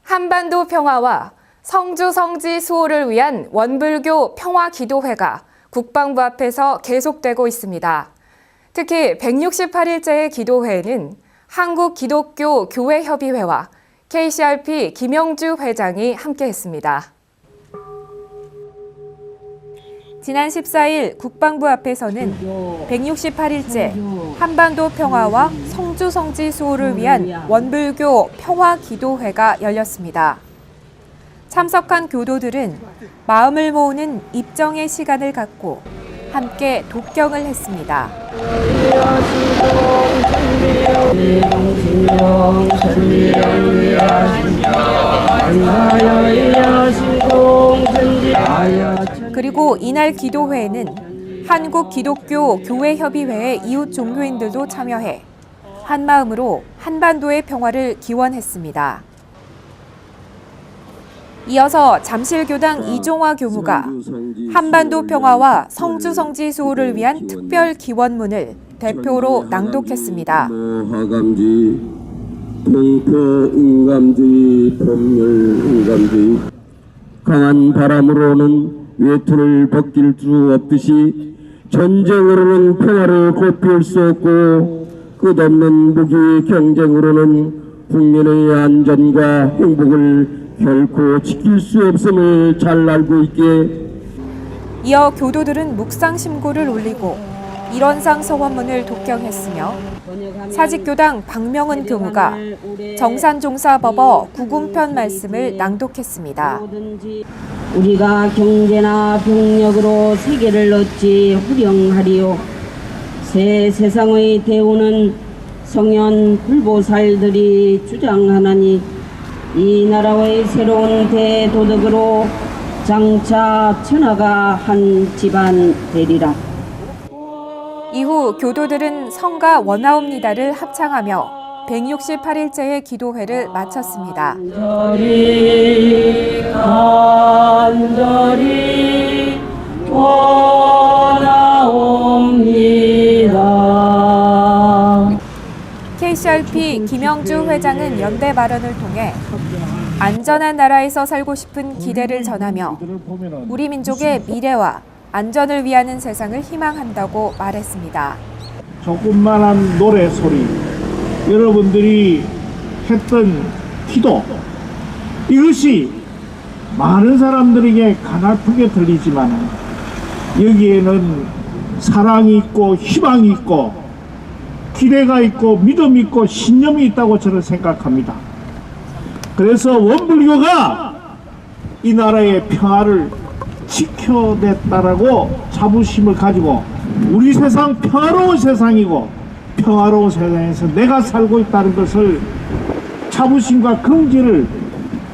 한반도 평화와 성주 성지 수호를 위한 원불교 평화기도회가 국방부 앞에서 계속되고 있습니다. 특히 168일째의 기도회에는 한국기독교교회협의회와 KCRP 김영주 회장이 함께했습니다. 지난 14일 국방부 앞에서는 168일째 한반도 평화와 성주 성지 수호를 위한 원불교 평화기도회가 열렸습니다. 참석한 교도들은 마음을 모으는 입정의 시간을 갖고 함께 독경을 했습니다. 그리고 이날 기도회에는 한국기독교교회협의회의 이웃 종교인들도 참여해 한마음으로 한반도의 평화를 기원했습니다. 이어서 잠실교당 이종화 교무가 한반도 평화와 성주 성지 수호를 위한 특별 기원문을 대표로 낭독했습니다. 화감주의, 동포 인감주의, 법률 인감주의, 강한 바람으로는 외투를 벗길 수 없듯이 전쟁으로는 평화를 꽃피울 수 없고 끝없는 무기 경쟁으로는 국민의 안전과 행복을 결코 지킬 수 없음을 잘 알고 있기에 이어 교도들은 묵상심고를 올리고 일원상 서원문을 독경했으며 사직교당 박명은 교무가 정산종사법어 구궁편 말씀을 낭독했습니다. 우리가 경제나 병력으로 세계를 얻지 후령하리요. 새 세상의 대우는 성현 불보살들이 주장하나니 이 나라의 새로운 대도덕으로 장차 천하가 한 집안 되리라. 이후 교도들은 성가 원하옵니다를 합창하며 168일째의 기도회를 마쳤습니다. 간절히 원하옵니다. KCRP 김영주 회장은 연대 발언을 통해 안전한 나라에서 살고 싶은 기대를 전하며 우리 민족의 미래와 안전을 위하는 세상을 희망한다고 말했습니다. 조그만한 노래 소리, 여러분들이 했던 기도, 이것이 많은 사람들에게 가냘프게 들리지만 여기에는 사랑이 있고 희망이 있고 기대가 있고 믿음이 있고 신념이 있다고 저는 생각합니다. 그래서 원불교가 이 나라의 평화를 지켜냈다라고 자부심을 가지고 우리 세상 평화로운 세상이고 평화로운 세상에서 내가 살고 있다는 것을 자부심과 긍지를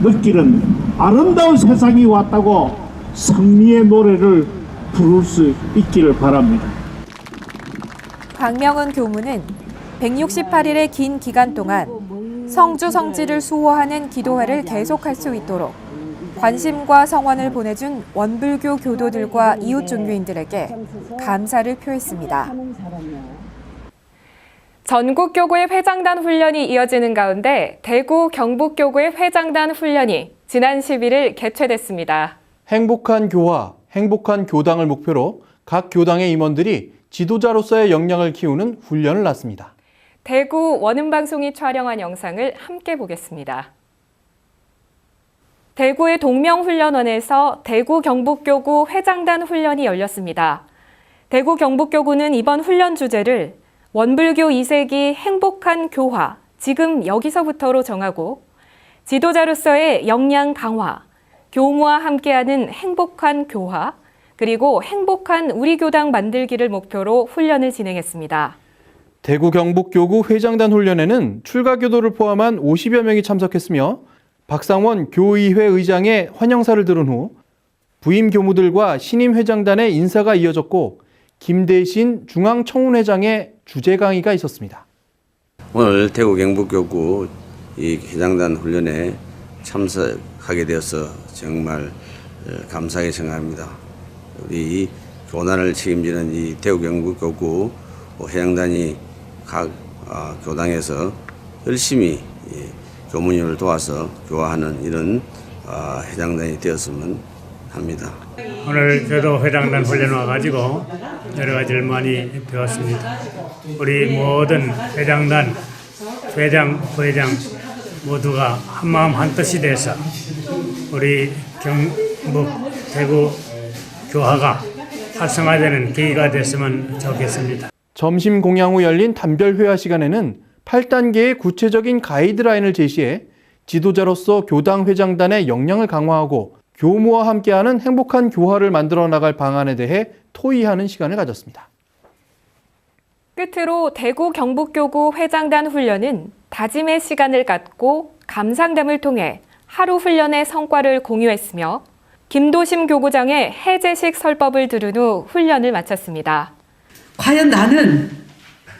느끼는 아름다운 세상이 왔다고 승리의 노래를 부를 수 있기를 바랍니다. 박명은 교무는 168일의 긴 기간 동안 성주 성지를 수호하는 기도회를 계속할 수 있도록 관심과 성원을 보내준 원불교 교도들과 이웃 종교인들에게 감사를 표했습니다. 전국 교구의 회장단 훈련이 이어지는 가운데 대구 경북 교구의 회장단 훈련이 지난 11일 개최됐습니다. 행복한 교화, 행복한 교당을 목표로 각 교당의 임원들이 지도자로서의 역량을 키우는 훈련을 낳습니다. 대구 원음방송이 촬영한 영상을 함께 보겠습니다. 대구의 동명훈련원에서 대구 경북교구 회장단 훈련이 열렸습니다. 대구 경북교구는 이번 훈련 주제를 원불교 2세기 행복한 교화, 지금 여기서부터로 정하고 지도자로서의 역량 강화, 교무와 함께하는 행복한 교화, 그리고 행복한 우리 교당 만들기를 목표로 훈련을 진행했습니다. 대구 경북교구 회장단 훈련에는 출가 교도를 포함한 50여 명이 참석했으며 박상원 교의회 의장의 환영사를 들은 후 부임 교무들과 신임 회장단의 인사가 이어졌고 김대신 중앙청운회장의 주제 강의가 있었습니다. 오늘 대구 경북교구 이 회장단 훈련에 참석하게 되어서 정말 감사하게 생각합니다. 우리 교단을 책임지는 이 대구 경북교구 회장단이 각 교당에서 열심히 교무님을 도와서 교화하는 이런 회장단이 되었으면 합니다. 오늘 저도 회장단 훈련 와가지고 여러 가지를 많이 배웠습니다. 우리 모든 회장단, 회장, 부회장 모두가 한마음 한뜻이 돼서 우리 경북, 대구 교화가 활성화되는 계기가 됐으면 좋겠습니다. 점심 공양 후 열린 단별 회화 시간에는 8단계의 구체적인 가이드라인을 제시해 지도자로서 교당 회장단의 역량을 강화하고 교무와 함께하는 행복한 교화를 만들어 나갈 방안에 대해 토의하는 시간을 가졌습니다. 끝으로 대구 경북교구 회장단 훈련은 다짐의 시간을 갖고 감상담을 통해 하루 훈련의 성과를 공유했으며 김도심 교구장의 해제식 설법을 들은 후 훈련을 마쳤습니다. 과연 나는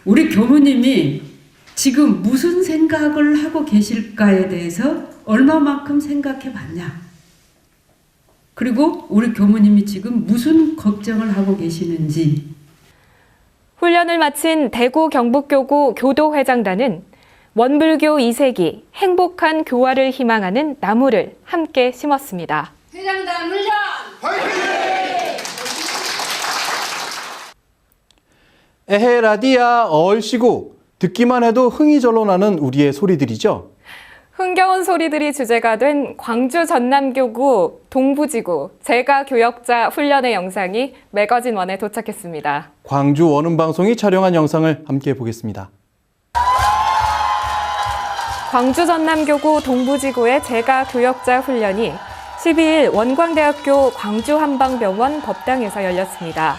우리 교무님이 지금 무슨 생각을 하고 계실까에 대해서 얼마만큼 생각해 봤냐? 그리고 우리 교무님이 지금 무슨 걱정을 하고 계시는지. 훈련을 마친 대구 경북교구 교도회장단은 원불교 2세기 행복한 교화를 희망하는 나무를 함께 심었습니다. 회장단 훈련! 에헤 라디야 얼씨구 듣기만 해도 흥이 절로 나는 우리의 소리들이죠. 흥겨운 소리들이 주제가 된 광주 전남교구 동부지구 제가교역자 훈련의 영상이 매거진 원에 도착했습니다. 광주 원음방송이 촬영한 영상을 함께 보겠습니다. 광주 전남교구 동부지구의 제가교역자 훈련이 12일 원광대학교 광주한방병원 법당에서 열렸습니다.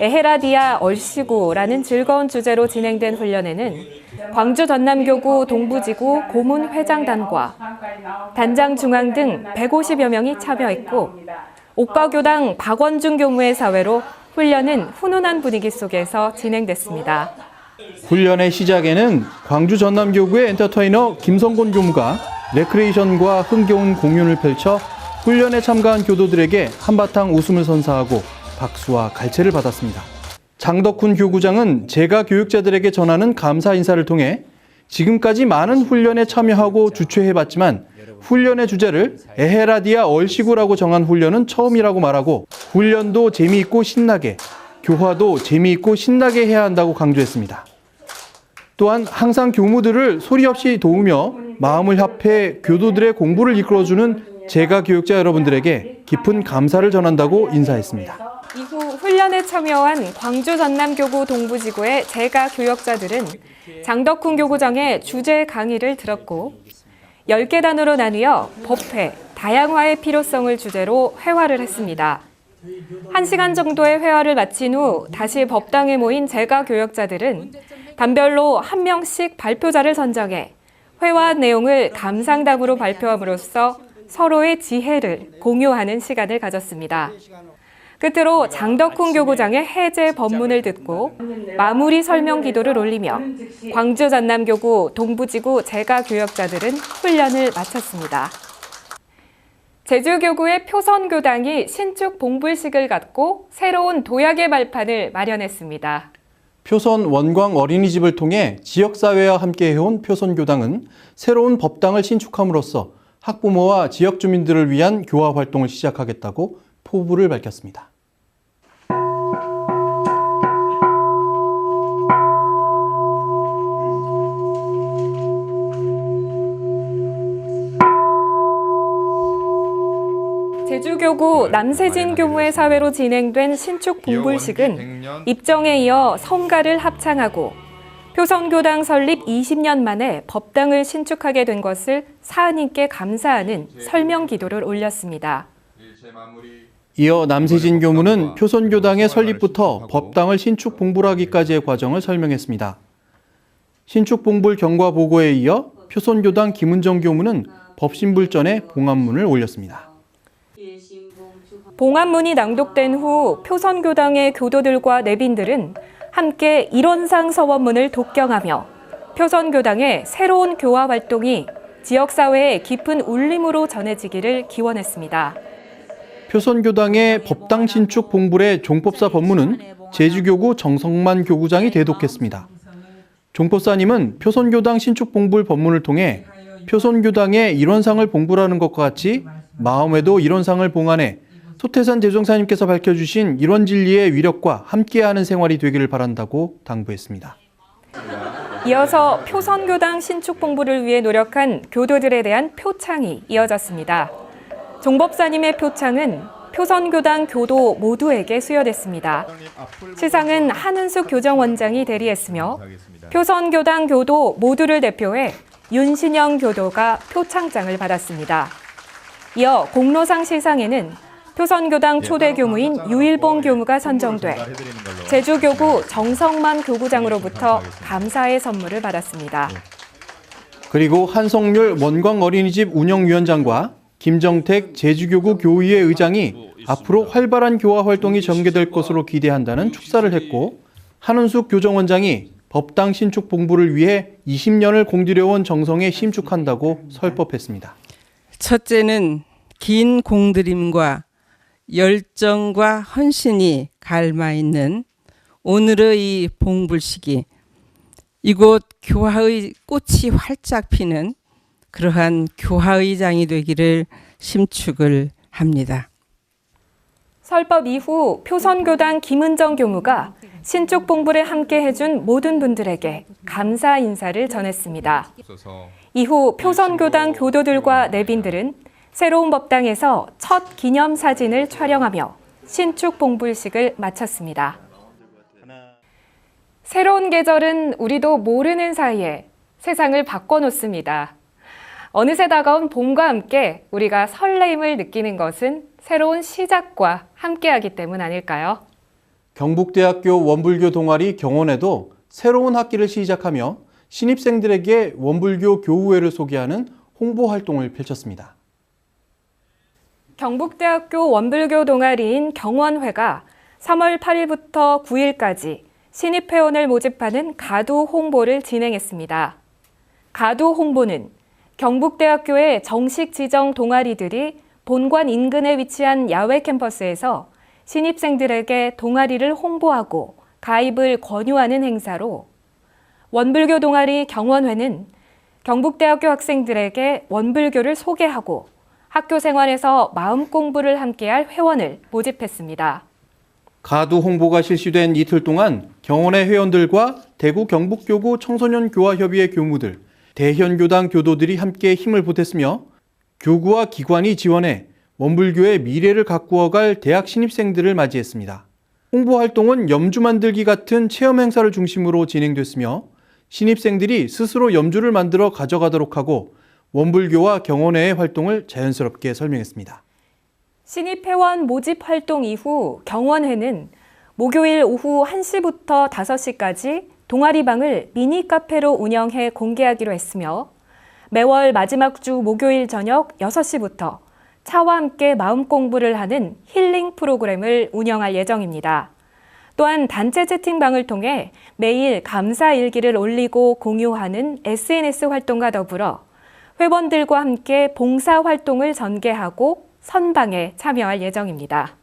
에헤라디아 얼씨구라는 즐거운 주제로 진행된 훈련에는 광주 전남교구 동부지구 고문회장단과 단장 중앙 등 150여 명이 참여했고 옥과교당 박원중 교무의 사회로 훈련은 훈훈한 분위기 속에서 진행됐습니다. 훈련의 시작에는 광주 전남교구의 엔터테이너 김성곤 교무가 레크레이션과 흥겨운 공연을 펼쳐 훈련에 참가한 교도들에게 한바탕 웃음을 선사하고 박수와 갈채를 받았습니다. 장덕훈 교구장은 제가 교육자들에게 전하는 감사 인사를 통해 지금까지 많은 훈련에 참여하고 주최해봤지만 훈련의 주제를 에헤라디아 얼씨구라고 정한 훈련은 처음이라고 말하고 훈련도 재미있고 신나게, 교화도 재미있고 신나게 해야 한다고 강조했습니다. 또한 항상 교무들을 소리 없이 도우며 마음을 합해 교도들의 공부를 이끌어주는 제가 교육자 여러분들에게 깊은 감사를 전한다고 인사했습니다. 이후 훈련에 참여한 광주 전남교구 동부지구의 제가 교역자들은 장덕훈 교구장의 주제 강의를 들었고 10개 단으로 나뉘어 법회, 다양화의 필요성을 주제로 회화를 했습니다. 1시간 정도의 회화를 마친 후 다시 법당에 모인 제가 교역자들은 단별로 한 명씩 발표자를 선정해 회화한 내용을 감상담으로 발표함으로써 서로의 지혜를 공유하는 시간을 가졌습니다. 끝으로 장덕훈 교구장의 해제 법문을 듣고 마무리 설명 기도를 올리며 광주 전남교구 동부지구 제가 교역자들은 훈련을 마쳤습니다. 제주교구의 표선교당이 신축 봉불식을 갖고 새로운 도약의 발판을 마련했습니다. 표선 원광 어린이집을 통해 지역사회와 함께 해온 표선교당은 새로운 법당을 신축함으로써 학부모와 지역 주민들을 위한 교화 활동을 시작하겠다고 포부를 밝혔습니다. 제주교구 남세진 교무의 사회로 진행된 신축 봉불식은 입정에 이어 성가를 합창하고 표선교당 설립 20년 만에 법당을 신축하게 된 것을 사하님께 감사하는 설명 기도를 올렸습니다. 이어 남세진 교무는 표선교당의 설립부터 법당을 신축 봉불하기까지의 과정을 설명했습니다. 신축 봉불 경과 보고에 이어 표선교당 김은정 교무는 법신불 전에 봉안문을 올렸습니다. 봉안문이 낭독된 후 표선교당의 교도들과 내빈들은 함께 일원상 서원문을 독경하며 표선교당의 새로운 교화 활동이 지역사회에 깊은 울림으로 전해지기를 기원했습니다. 표선교당의 법당 신축 봉불의 종법사 법문은 제주교구 정성만 교구장이 대독했습니다. 종법사님은 표선교당 신축 봉불 법문을 통해 표선교당의 일원상을 봉부라는 것과 같이 마음에도 일원상을 봉안해 소태산 대종사님께서 밝혀주신 일원진리의 위력과 함께하는 생활이 되기를 바란다고 당부했습니다. 이어서 표선교당 신축 봉부를 위해 노력한 교도들에 대한 표창이 이어졌습니다. 종법사님의 표창은 표선교당 교도 모두에게 수여됐습니다. 시상은 한은숙 교정원장이 대리했으며 표선교당 교도 모두를 대표해 윤신영 교도가 표창장을 받았습니다. 이어 공로상 시상에는 표선교당 초대 교무인 유일봉 교무가 선정돼 제주교구 정성만 교구장으로부터 감사의 선물을 받았습니다. 그리고 한성률 원광어린이집 운영위원장과 김정택 제주교구 교의회 의장이 앞으로 활발한 교화 활동이 전개될 것으로 기대한다는 축사를 했고, 한은숙 교정원장이 법당 신축 봉부를 위해 20년을 공들여온 정성에 심축한다고 설법했습니다. 첫째는 긴 공들임과 열정과 헌신이 갈마 있는 오늘의 이 봉불식이 이곳 교화의 꽃이 활짝 피는 그러한 교화의 장이 되기를 심축을 합니다. 설법 이후 표선교당 김은정 교무가 신축 봉부를 함께 해준 모든 분들에게 감사 인사를 전했습니다. 이후 표선교당 교도들과 내빈들은 새로운 법당에서 첫 기념사진을 촬영하며 신축 봉불식을 마쳤습니다. 새로운 계절은 우리도 모르는 사이에 세상을 바꿔놓습니다. 어느새 다가온 봄과 함께 우리가 설레임을 느끼는 것은 새로운 시작과 함께하기 때문 아닐까요? 경북대학교 원불교 동아리 경원에도 새로운 학기를 시작하며 신입생들에게 원불교 교우회를 소개하는 홍보 활동을 펼쳤습니다. 경북대학교 원불교 동아리인 경원회가 3월 8일부터 9일까지 신입회원을 모집하는 가두 홍보를 진행했습니다. 가두 홍보는 경북대학교의 정식 지정 동아리들이 본관 인근에 위치한 야외 캠퍼스에서 신입생들에게 동아리를 홍보하고 가입을 권유하는 행사로, 원불교 동아리 경원회는 경북대학교 학생들에게 원불교를 소개하고 학교 생활에서 마음 공부를 함께할 회원을 모집했습니다. 가두 홍보가 실시된 이틀 동안 경원의 회원들과 대구 경북교구 청소년교화협의회 교무들, 대현교당 교도들이 함께 힘을 보탰으며 교구와 기관이 지원해 원불교의 미래를 가꾸어갈 대학 신입생들을 맞이했습니다. 홍보 활동은 염주 만들기 같은 체험 행사를 중심으로 진행됐으며 신입생들이 스스로 염주를 만들어 가져가도록 하고 원불교와 경원회의 활동을 자연스럽게 설명했습니다. 신입회원 모집 활동 이후 경원회는 목요일 오후 1시부터 5시까지 동아리방을 미니 카페로 운영해 공개하기로 했으며, 매월 마지막 주 목요일 저녁 6시부터 차와 함께 마음 공부를 하는 힐링 프로그램을 운영할 예정입니다. 또한 단체 채팅방을 통해 매일 감사 일기를 올리고 공유하는 SNS 활동과 더불어 회원들과 함께 봉사 활동을 전개하고 선방에 참여할 예정입니다.